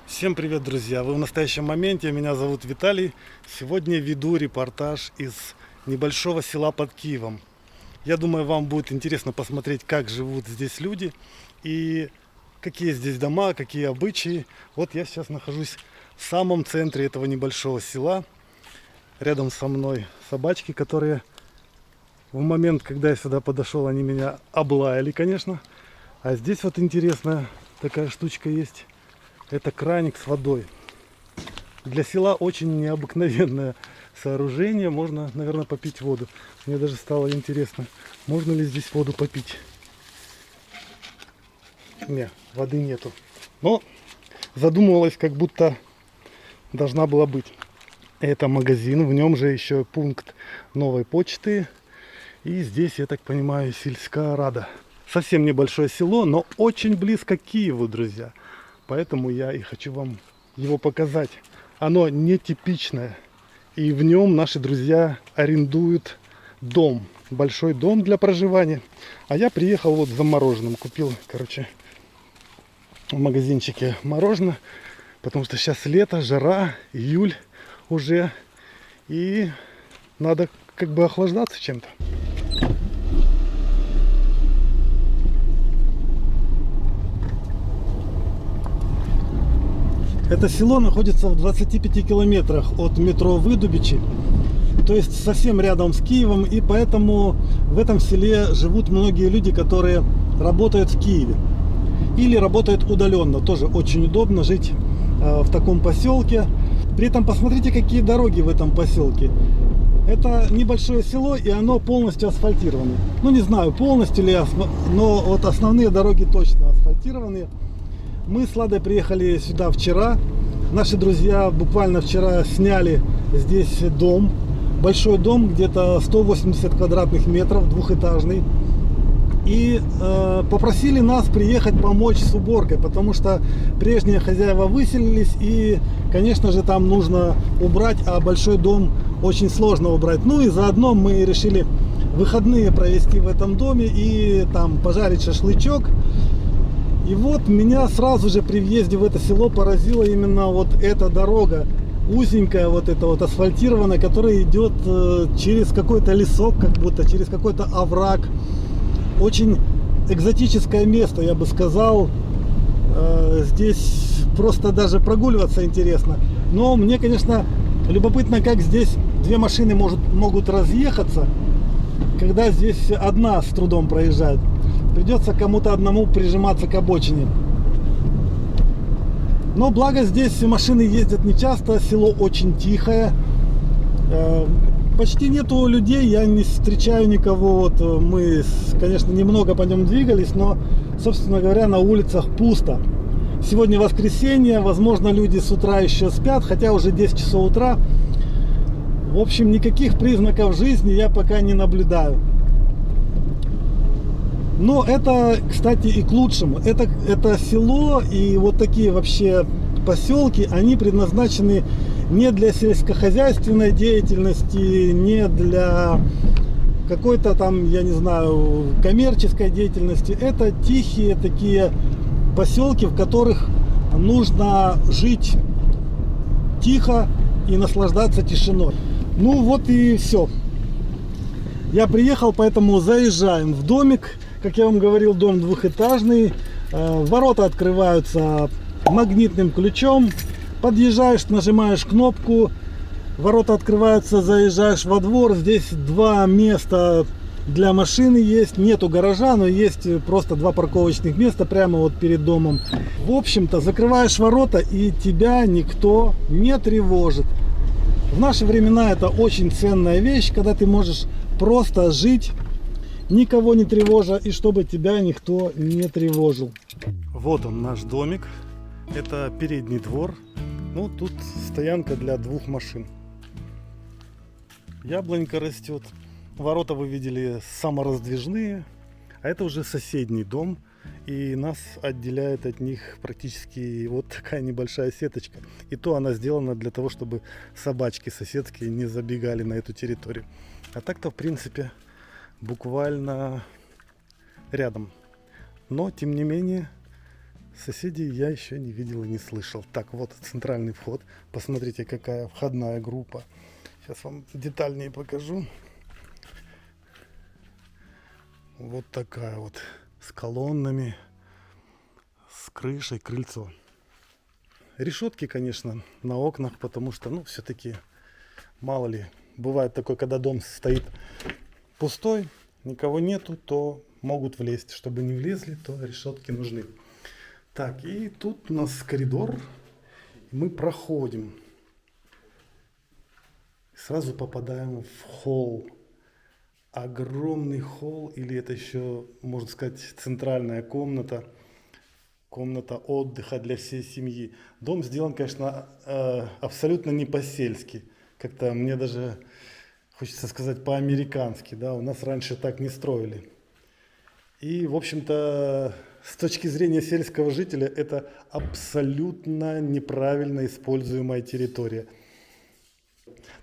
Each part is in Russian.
Всем привет, друзья! Вы в настоящем моменте. Меня зовут Виталий. Сегодня веду репортаж из небольшого села под Киевом. Я думаю, вам будет интересно посмотреть, как живут здесь люди и какие здесь дома, какие обычаи. Вот я сейчас нахожусь в самом центре этого небольшого села. Рядом со мной собачки, которые в момент, когда я сюда подошел, они меня облаяли, конечно. А здесь вот интересная такая штучка есть. Это краник с водой. Для села очень необыкновенное сооружение. Можно, наверное, попить воду. Мне даже стало интересно, можно ли здесь воду попить. Не, воды нету. Но задумывалось, как будто должна была быть. Это магазин, в нем же еще пункт новой почты. И здесь, я так понимаю, сельская рада. Совсем небольшое село, но очень близко к Киеву, друзья. Поэтому я и хочу вам его показать. Оно нетипичное. И в нем наши друзья арендуют дом. Большой дом для проживания. А я приехал вот за мороженым. Купил, в магазинчике мороженое. Потому что сейчас лето, жара, июль уже. И надо охлаждаться чем-то. Это село находится в 25 километрах от метро Выдубичи, то есть совсем рядом с Киевом, и поэтому в этом селе живут многие люди, которые работают в Киеве или работают удаленно. Тоже очень удобно жить в таком поселке. При этом посмотрите, какие дороги в этом поселке. Это небольшое село, и оно полностью асфальтировано. Ну, не знаю, полностью ли, но вот основные дороги точно асфальтированы. Мы с Ладой приехали сюда вчера. Наши друзья буквально вчера сняли здесь дом. Большой дом, где-то 180 квадратных метров, двухэтажный. И попросили нас приехать помочь с уборкой, потому что прежние хозяева выселились. И, конечно же, там нужно убрать, а большой дом очень сложно убрать. Ну и заодно мы решили выходные провести в этом доме и там пожарить шашлычок. И вот меня сразу же при въезде в это село поразила именно вот эта дорога, узенькая, вот эта вот асфальтированная, которая идет через какой-то лесок, как будто через какой-то овраг. Очень экзотическое место, я бы сказал. Здесь просто даже прогуливаться интересно. Но мне, конечно, любопытно, как здесь две машины могут разъехаться, когда здесь одна с трудом проезжает. Придется кому-то одному прижиматься к обочине. Но благо здесь машины ездят не часто, село очень тихое. Почти нету людей, я не встречаю никого. Вот мы, конечно, немного по нем двигались, но, собственно говоря, на улицах пусто. Сегодня воскресенье, возможно, люди с утра еще спят, хотя уже 10 часов утра. В общем, никаких признаков жизни я пока не наблюдаю. Но это, кстати, и к лучшему. Это село и вот такие вообще поселки, они предназначены не для сельскохозяйственной деятельности, не для какой-то там, я не знаю, коммерческой деятельности. Это тихие такие поселки, в которых нужно жить тихо и наслаждаться тишиной. Ну вот и все. Я приехал, поэтому заезжаем в домик. Как я вам говорил, дом двухэтажный. Ворота открываются магнитным ключом. Подъезжаешь, нажимаешь кнопку. Ворота открываются, заезжаешь во двор. Здесь два места для машины есть. Нету гаража, но есть просто два парковочных места прямо вот перед домом. В общем-то, закрываешь ворота, и тебя никто не тревожит. В наши времена это очень ценная вещь, когда ты можешь просто жить, никого не тревожа, и чтобы тебя никто не тревожил. Вот он, наш домик. Это передний двор. Ну, тут стоянка для двух машин. Яблонька растет. Ворота, вы видели, самораздвижные. А это уже соседний дом. И нас отделяет от них практически вот такая небольшая сеточка. И то она сделана для того, чтобы собачки соседские не забегали на эту территорию. А так-то, в принципе, буквально рядом. Но, тем не менее, Соседей я еще не видел и не слышал. Так, вот центральный вход. Посмотрите, какая входная группа. Сейчас вам детальнее покажу. Вот такая вот с колоннами, с крышей, крыльцо. Решетки, конечно, на окнах, потому что, ну, все-таки, мало ли, бывает такое, когда дом стоит пустой, никого нету, то могут влезть. Чтобы не влезли, то решетки нужны. Так, и тут у нас коридор, мы проходим. Сразу попадаем в холл. Огромный холл, или это еще, можно сказать, центральная комната. Комната отдыха для всей семьи. Дом сделан, конечно, абсолютно не по-сельски. Как-то мне даже хочется сказать по-американски. Да? У нас раньше так не строили. И, в общем-то, с точки зрения сельского жителя, это абсолютно неправильно используемая территория.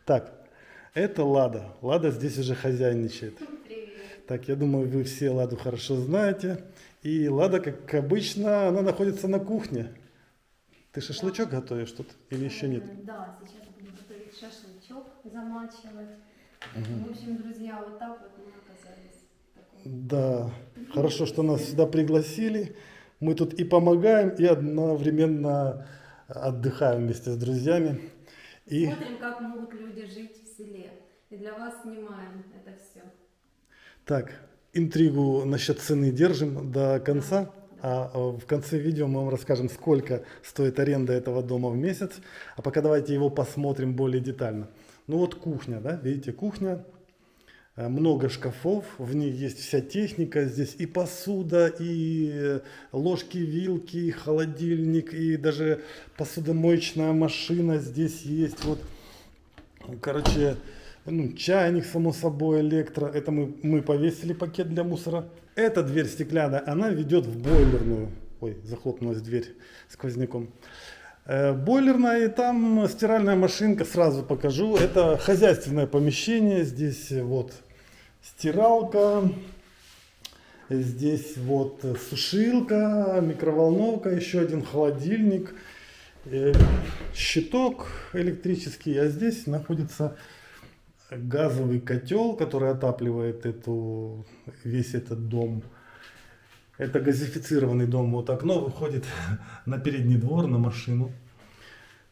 Так, это Лада. Лада здесь уже хозяйничает. Привет. Так, я думаю, вы все Ладу хорошо знаете. И Лада, как обычно, она находится на кухне. Ты шашлычок готовишь тут или еще нет? Да, сейчас будем готовить шашлычок, замачивать. В общем, друзья, вот так вот мы оказались в таком. Да, хорошо, что нас сюда пригласили. Мы тут и помогаем, и одновременно отдыхаем вместе с друзьями. И Смотрим, как могут люди жить в селе. И для вас снимаем это все. так, интригу насчет цены держим до конца. А в конце видео мы вам расскажем, сколько стоит аренда этого дома в месяц. А пока давайте его посмотрим более детально. Ну вот кухня, да, видите, кухня. Много шкафов, в ней есть вся техника, здесь и посуда, и ложки, вилки, и холодильник, и даже посудомоечная машина здесь есть. Вот, короче, ну, чайник, само собой, электро. Это мы повесили пакет для мусора. Эта дверь стеклянная, она ведет в бойлерную. Ой, захлопнулась дверь сквозняком. Бойлерная, и там стиральная машинка, сразу покажу. Это хозяйственное помещение. Здесь вот стиралка, здесь вот сушилка, микроволновка, еще один холодильник, щиток электрический, а здесь находится газовый котел, который отапливает весь этот дом. Это газифицированный дом. Вот окно выходит на передний двор, на машину.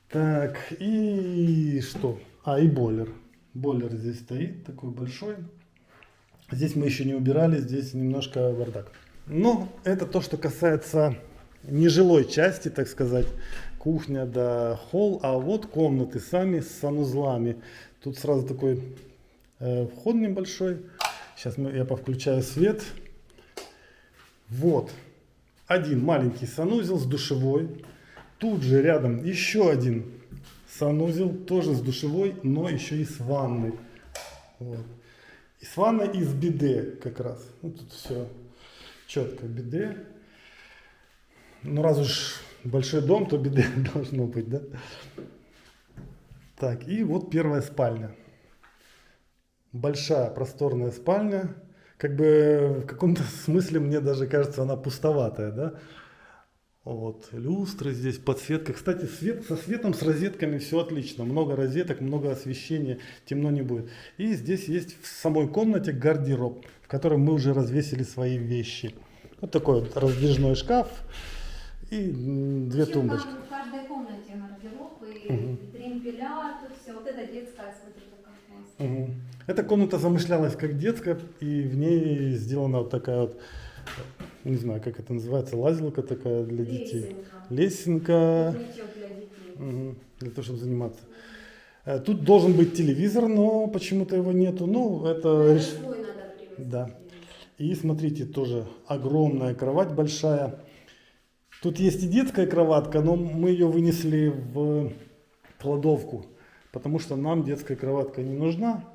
Так, и что? И бойлер. Бойлер здесь стоит, такой большой. Здесь мы еще не убирали, здесь немножко бардак. Но это то, что касается нежилой части, так сказать. Кухня да холл, а вот комнаты сами с санузлами. Тут сразу такой вход небольшой. Сейчас я повключаю свет. Вот, один маленький санузел с душевой. Тут же рядом еще один санузел, тоже с душевой, но еще и с ванной. Вот. И с ванной, и с биде как раз. Ну, тут все четко, биде. Ну, раз уж большой дом, то биде должно быть, да? Так, и вот первая спальня. Большая, просторная спальня. Как бы в каком-то смысле мне даже кажется она пустоватая, да? Вот, люстры здесь, подсветка. Кстати, со светом, с розетками все отлично. Много розеток, много освещения, темно не будет. И здесь есть в самой комнате гардероб, в котором мы уже развесили свои вещи. Вот такой вот раздвижной шкаф и две тумбочки. В каждой комнате гардероб и тремпеля, тут все. Вот это детская, смотрите, как классно. Эта комната замышлялась как детская, и в ней сделана вот такая вот, не знаю, как это называется, лазилка такая для детей. Лесенка. Для детей. Для того, чтобы заниматься. Тут должен быть телевизор, но почему-то его нету. Ну, это... Свой надо привезти. Да. И смотрите, тоже огромная кровать большая. Тут есть и детская кроватка, но мы ее вынесли в кладовку, потому что нам детская кроватка не нужна.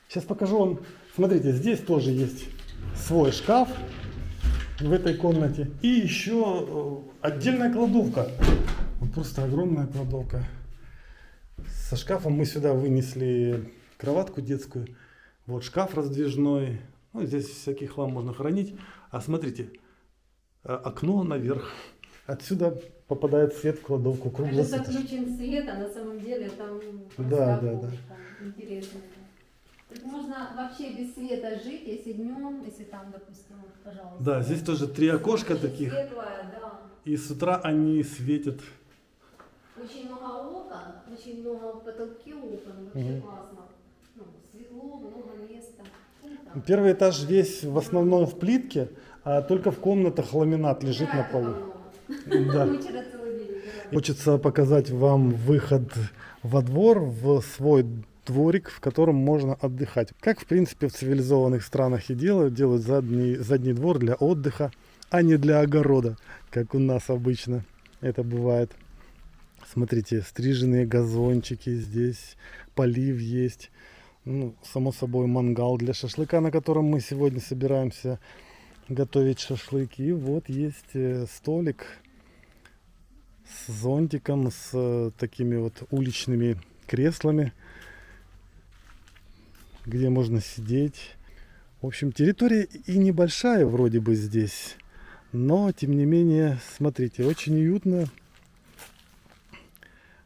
Сейчас покажу вам. Смотрите, здесь тоже есть свой шкаф в этой комнате. И еще отдельная кладовка. Вот просто огромная кладовка. Со шкафом мы сюда вынесли кроватку детскую. Вот шкаф раздвижной. Ну, здесь всякий хлам можно хранить. А смотрите, окно наверх. Отсюда попадает свет в кладовку Это круглосуточно. заключен свет, а на самом деле там Да, просто да, окошко интересное. Тут можно вообще без света жить, если днем, если там, допустим, вот, пожалуйста. Да, здесь тоже 3 окошка Очень таких. светлая, да. И с утра они светят. Очень много окон, очень много в потолке окон, вообще классно. Ну, светло, много места. Ну, там. Первый этаж весь в основном в плитке, а только в комнатах ламинат лежит на Кайфа полу. много. Да. Мы вчера целый день играли. Хочется показать вам выход во двор, в свой дворик, в котором можно отдыхать. Как, в принципе, в цивилизованных странах и делают. Делают задний двор для отдыха, а не для огорода, как у нас обычно это бывает. Смотрите, стриженные газончики здесь, полив есть. Ну, само собой, мангал для шашлыка, на котором мы сегодня собираемся готовить шашлык. И вот есть столик с зонтиком, с такими вот уличными креслами, где можно сидеть. В общем, территория и небольшая вроде бы здесь, но тем не менее, смотрите, очень уютно.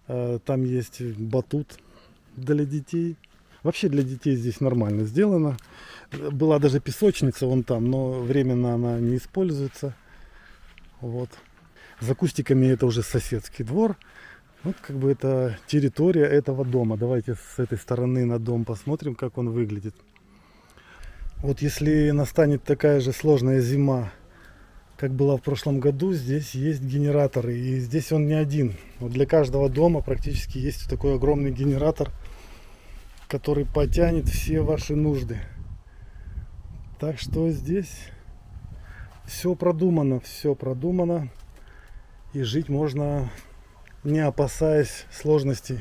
Там есть батут для детей. Вообще для детей здесь нормально сделано. Была даже песочница вон там, но временно она не используется. Вот. За кустиками это уже соседский двор. Вот как бы это территория этого дома. Давайте с этой стороны на дом посмотрим, как он выглядит. Вот если настанет такая же сложная зима, как была в прошлом году, здесь есть генераторы. И здесь он не один. Вот для каждого дома практически есть такой огромный генератор, который потянет все ваши нужды. Так что здесь все продумано, все продумано. И жить можно, не опасаясь сложностей.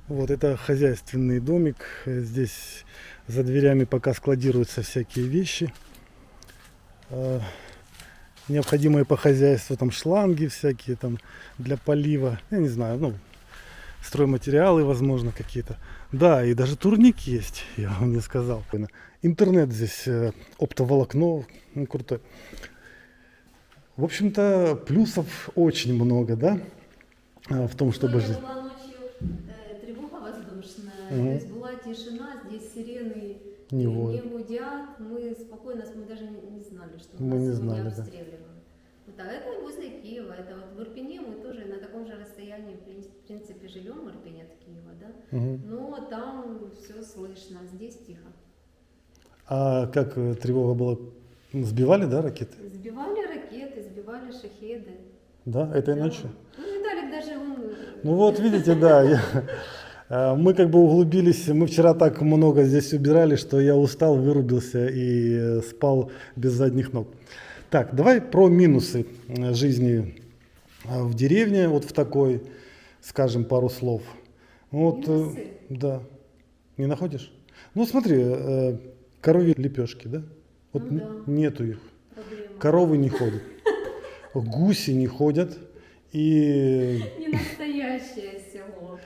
Вот это хозяйственный домик. Здесь за дверями пока складируются всякие вещи. Необходимые по хозяйству, там шланги всякие там для полива. Я не знаю, ну, стройматериалы, возможно, какие-то. Да, и даже турник есть, я вам не сказал. Интернет здесь, оптоволокно, ну, круто. В общем-то, плюсов очень много, да, в том, чтобы жить. Была ночью тревога воздушная, то есть была тишина, здесь сирены Не не воют. гудят, мы спокойно, мы даже не знали, что Мы нас не сегодня знали, да. обстреливают. Вот, а это возле Киева, это вот в Ирпене мы тоже на таком же расстоянии, в принципе, живем в Ирпене от Киева, да, но там все слышно, здесь тихо. А как тревога была? Сбивали, да, ракеты? Сбивали ракеты, сбивали шахеды. Да, этой Да. ночью? Ну, Виталик даже он... Ну вот, видите, да, мы как бы углубились, мы вчера так много здесь убирали, что я устал, вырубился и спал без задних ног. Так, давай про минусы жизни в деревне, вот в такой, скажем, пару слов. Вот, Минусы? да, не находишь? Ну смотри, коровьи лепешки, да? Вот Ну да. нету их, Проблема. коровы не ходят, гуси не ходят и... Не настоящее село.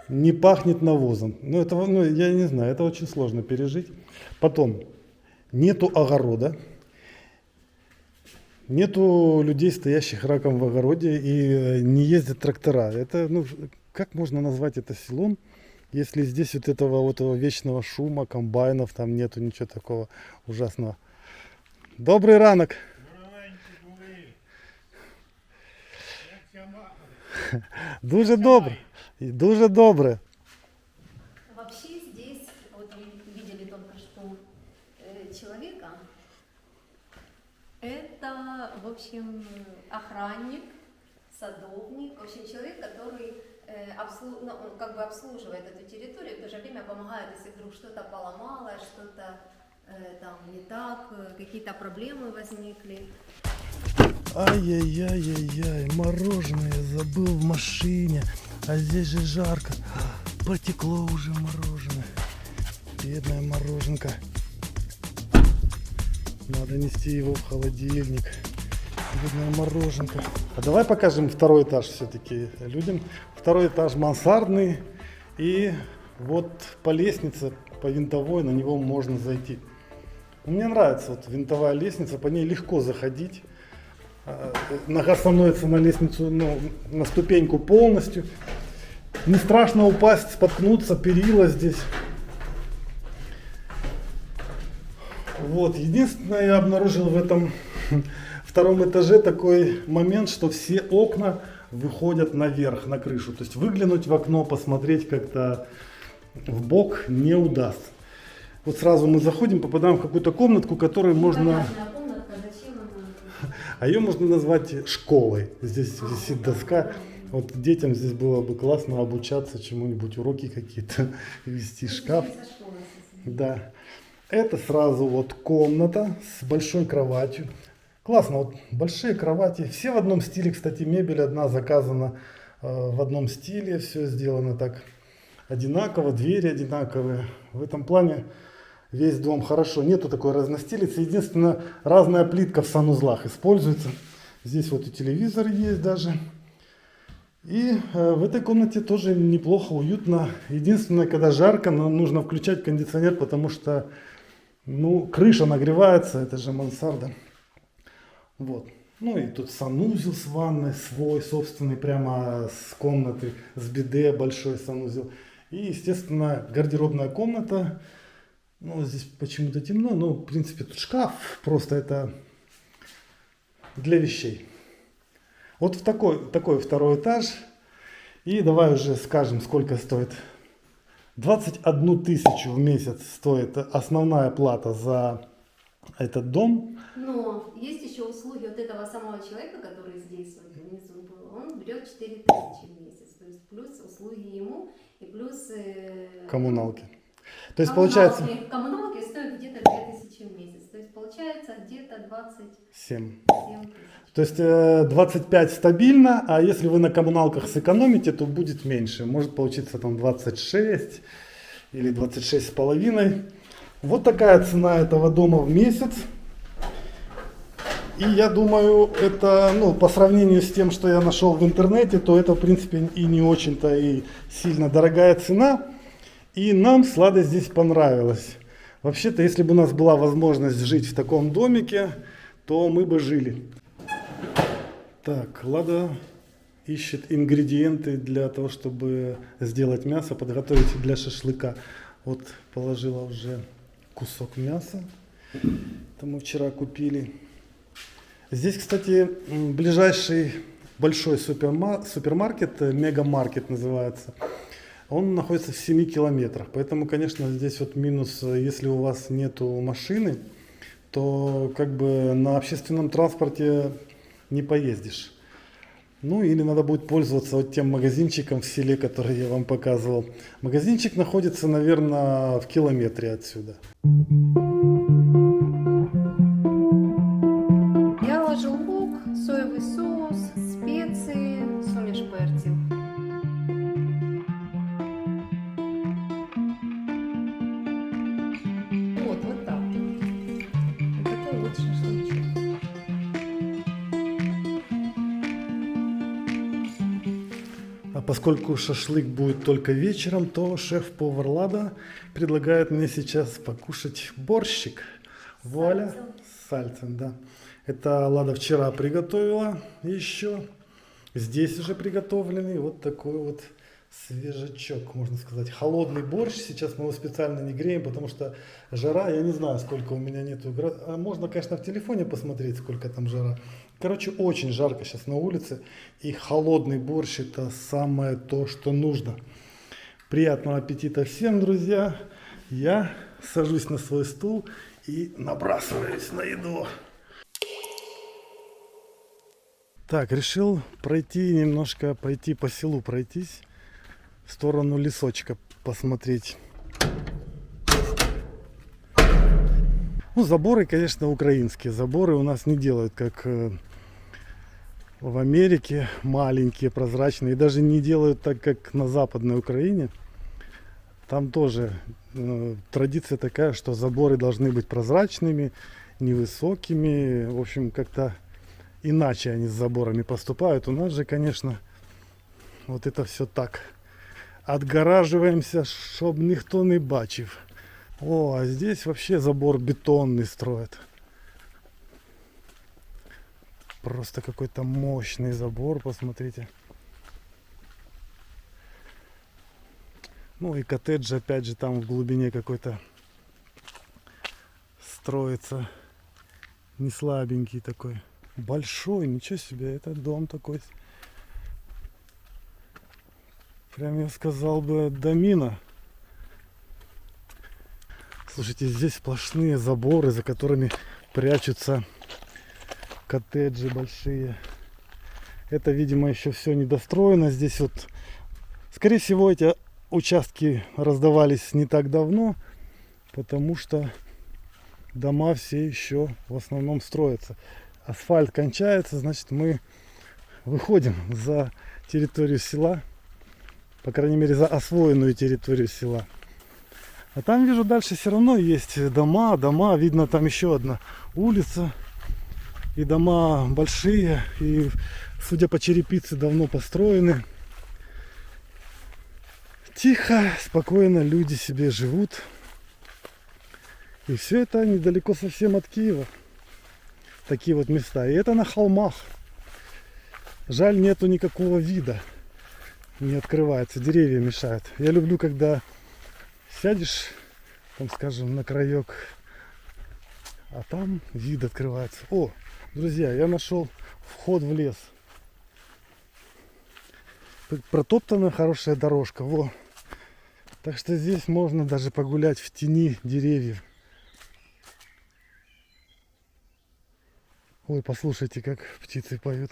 Не пахнет навозом. Ну, это, ну, я не знаю, это очень сложно пережить. Потом, нету огорода, нету людей, стоящих раком в огороде, и не ездят трактора. Это, ну, как можно назвать это селом, если здесь вот этого вечного шума, комбайнов, там нету ничего такого ужасного. Добрий ранок. Дуже добре. Дуже добре. Вообще здесь, вот вы видели только что человека, это, в общем, охранник, садовник, в общем, человек, который как бы обслуживает эту территорию, в то же время помогает, если вдруг что-то поломалось, что-то там не так, какие-то проблемы возникли. Ай-яй-яй-яй-яй, мороженое я забыл в машине, а здесь же жарко, потекло уже мороженое, бедная мороженка, надо нести его в холодильник, бедная мороженка. А давай покажем второй этаж все-таки людям. Второй этаж мансардный, и вот по лестнице, по винтовой, на него можно зайти. Мне нравится вот винтовая лестница, по ней легко заходить. Нога становится на лестницу, ну, на ступеньку полностью. Не страшно упасть, споткнуться, перила здесь. Вот, единственное, я обнаружил в этом втором этаже такой момент, что все окна выходят наверх, на крышу. То есть выглянуть в окно, посмотреть как-то в бок не удастся. Вот сразу мы заходим, попадаем в какую-то комнатку, которую можно... А ее можно назвать школой. Здесь висит доска. Вот детям здесь было бы классно обучаться чему-нибудь, уроки какие-то, вести шкаф. Да. Это сразу вот комната с большой кроватью. Классно, вот большие кровати. Все в одном стиле, кстати, мебель одна заказана в одном стиле. Все сделано так одинаково, двери одинаковые. В этом плане весь дом хорошо. Нету такой разностилицы. Единственное, разная плитка в санузлах используется. Здесь вот и телевизор есть даже. И в этой комнате тоже неплохо, уютно. Единственное, когда жарко, нужно включать кондиционер, потому что ну, крыша нагревается, это же мансарда. Вот. Ну и тут санузел с ванной, свой, собственный, прямо с комнаты, с биде, большой санузел. И, естественно, гардеробная комната. Ну, здесь почему-то темно, но, в принципе, тут шкаф, просто это для вещей. Вот в такой второй этаж. И давай уже скажем, сколько стоит. 21 тысячу в месяц стоит основная плата за этот дом. Но есть еще услуги вот этого самого человека, который здесь вот внизу был. Он берет 4 тысячи в месяц. То есть плюс услуги ему и плюс... коммуналки. То есть получается... Коммуналки стоят где-то 2000 в месяц. То есть получается где-то 27 тысяч. То есть 25 стабильно, а если вы на коммуналках сэкономите, то будет меньше. Может получиться там 26 или 26,5. Вот такая цена этого дома в месяц. И я думаю, это, ну, по сравнению с тем, что я нашел в интернете, то это, в принципе, и не очень-то и сильно дорогая цена. И нам с Ладой здесь понравилось. Вообще-то, если бы у нас была возможность жить в таком домике, то мы бы жили. Так, Лада ищет ингредиенты для того, чтобы сделать мясо, подготовить для шашлыка. Вот положила уже кусок мяса. Это мы вчера купили. Здесь, кстати, ближайший большой супермаркет, мегамаркет называется. Он находится в 7 километрах. Поэтому, конечно, здесь вот минус, если у вас нету машины, то как бы на общественном транспорте не поездишь. Ну или надо будет пользоваться вот тем магазинчиком в селе, который я вам показывал. Магазинчик находится, наверное, в километре отсюда. Я ложу лук, соевый соус, специи, суміш перців. Вот так. Вот такой вот шашлычок. А поскольку шашлык будет только вечером, то шеф-повар Лада предлагает мне сейчас покушать борщик. Вуаля, с сальцем, да. Это Лада вчера приготовила еще. Здесь уже приготовленный вот такой вот свежачок, можно сказать. Холодный борщ. Сейчас мы его специально не греем, потому что жара, я не знаю, сколько у меня нету. Можно, конечно, в телефоне посмотреть, сколько там жара. Короче, очень жарко сейчас на улице. И холодный борщ — это самое то, что нужно. Приятного аппетита всем, друзья. Я сажусь на свой стул и набрасываюсь на еду. Так, решил немножко пойти по селу пройтись, в сторону лесочка посмотреть. Ну, заборы, конечно, украинские. Заборы у нас не делают, как в Америке, маленькие, прозрачные. И даже не делают так, как на Западной Украине. Там тоже традиция такая, что заборы должны быть прозрачными, невысокими. В общем, как-то иначе они с заборами поступают. У нас же, конечно, вот это все так. Отгораживаемся, чтоб никто не бачив. О, а здесь вообще забор бетонный строят. просто какой-то мощный забор, посмотрите. Ну и коттедж опять же там в глубине какой-то строится. Не слабенький такой. Большой, ничего себе, это дом такой. Прям я сказал бы домина. Слушайте, здесь сплошные заборы, за которыми прячутся коттеджи большие. Это, видимо, еще все недостроено. Здесь вот, скорее всего, эти участки раздавались не так давно, потому что дома все еще в основном строятся. Асфальт кончается, значит, мы выходим за территорию села, по крайней мере, за освоенную территорию села. А там, вижу, дальше все равно есть дома, видно, там еще одна улица. И дома большие, и, судя по черепице, давно построены. Тихо, спокойно люди себе живут. И все это недалеко совсем от Киева. Такие вот места. И это на холмах. Жаль, нету никакого вида. Не открывается, деревья мешают. Я люблю, когда сядешь, там, скажем, на краек, а там вид открывается. О, друзья, я нашел вход в лес. Протоптана хорошая дорожка. Во. Так что здесь можно даже погулять в тени деревьев. Ой, послушайте, как птицы поют.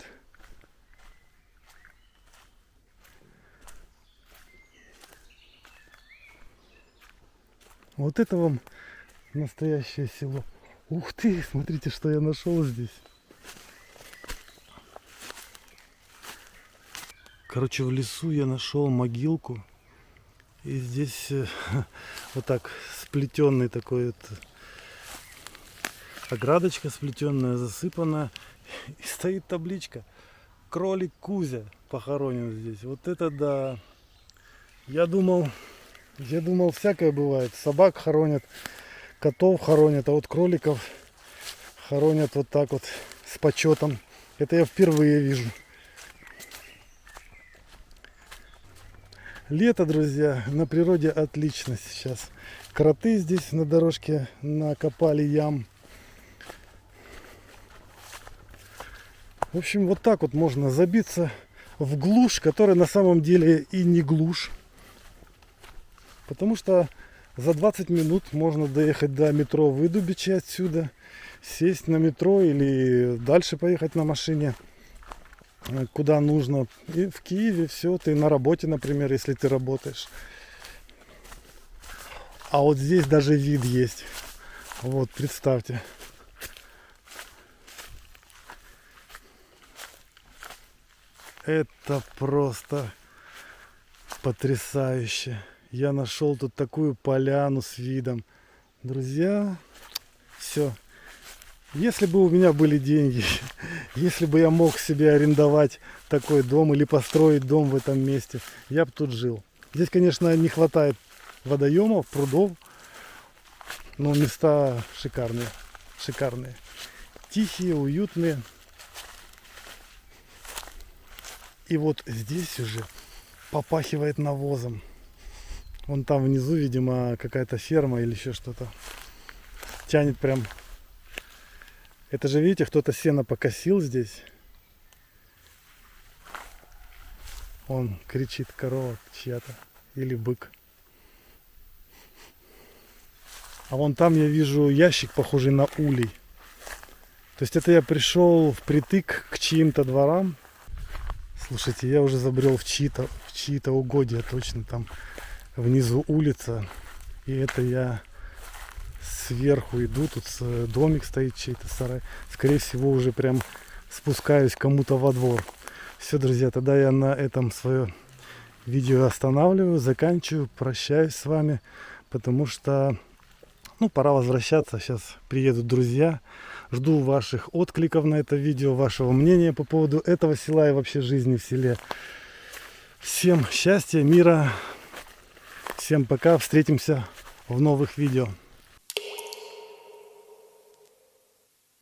Вот это вам настоящее село. Ух ты, смотрите, что я нашел здесь. Короче, в лесу я нашел могилку. И здесь вот так сплетенный такой вот оградочка сплетенная, засыпана. И стоит табличка: кролик Кузя похоронен здесь. Вот это да. Я думал, всякое бывает. Собак хоронят, котов хоронят, а вот кроликов хоронят вот так вот с почетом. Это я впервые вижу. Лето, друзья, на природе отлично сейчас. Кроты здесь на дорожке накопали ям. В общем, вот так вот можно забиться в глушь, которая на самом деле и не глушь. Потому что за 20 минут можно доехать до метро Выдубичи отсюда, сесть на метро или дальше поехать на машине куда нужно. И в Киеве все, ты на работе, например, если ты работаешь. А вот здесь даже вид есть. Вот, представьте. Это просто потрясающе. Я нашел тут такую поляну с видом. Друзья, все. Если бы у меня были деньги, если бы я мог себе арендовать такой дом или построить дом в этом месте, я бы тут жил. Здесь, конечно, не хватает водоемов, прудов, но места шикарные, шикарные. Тихие, уютные. И вот здесь уже попахивает навозом. Вон там внизу, видимо, какая-то ферма или еще что-то. Тянет прям. Это же, видите, кто-то сено покосил здесь. Он кричит, корова чья-то. Или бык. А вон там я вижу ящик, похожий на улей. То есть это я пришел впритык к чьим-то дворам. Слушайте, я уже забрел в чьи-то угодья. Точно там внизу улица. И это я сверху иду. Тут домик стоит, чей-то сарай. Скорее всего, уже прям спускаюсь кому-то во двор. Все, друзья, тогда я на этом свое видео останавливаю, заканчиваю, прощаюсь с вами, потому что пора возвращаться. Сейчас приедут друзья. Жду ваших откликов на это видео, вашего мнения по поводу этого села и вообще жизни в селе. Всем счастья, мира. Всем пока. Встретимся в новых видео.